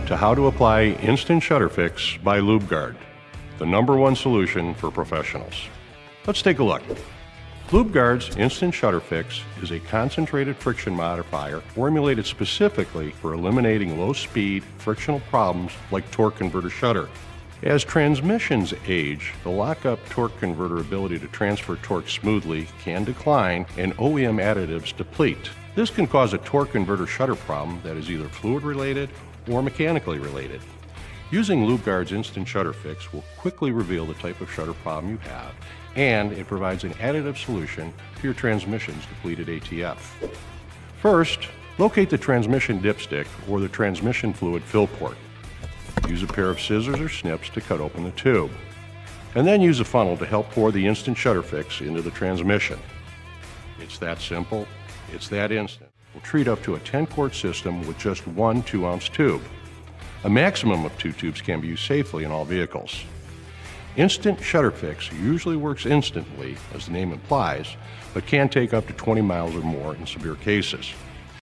to how to apply Instant Shutter Fix by Lubegurd, the #1 solution for professionals. Let's take a look. Lubegurd's Instant Shutter Fix is a concentrated friction modifier formulated specifically for eliminating low-speed frictional problems like torque converter shutter. As transmissions age, the lock-up torque converter ability to transfer torque smoothly can decline and OEM additives deplete. This can cause a torque converter shutter problem that is either fluid-related or mechanically related. Using Lubegurd's Instant Shutter Fix will quickly reveal the type of shutter problem you have, and it provides an additive solution to your transmission's depleted ATF. First, locate the transmission dipstick or the transmission fluid fill port. Use a pair of scissors or snips to cut open the tube. And then use a funnel to help pour the Instant Shutter Fix into the transmission. It's that simple, it's that instant. We'll treat up to a 10-quart system with just one 2-ounce tube. A maximum of 2 tubes can be used safely in all vehicles. Instant Shutter Fix usually works instantly, as the name implies, but can take up to 20 miles or more in severe cases.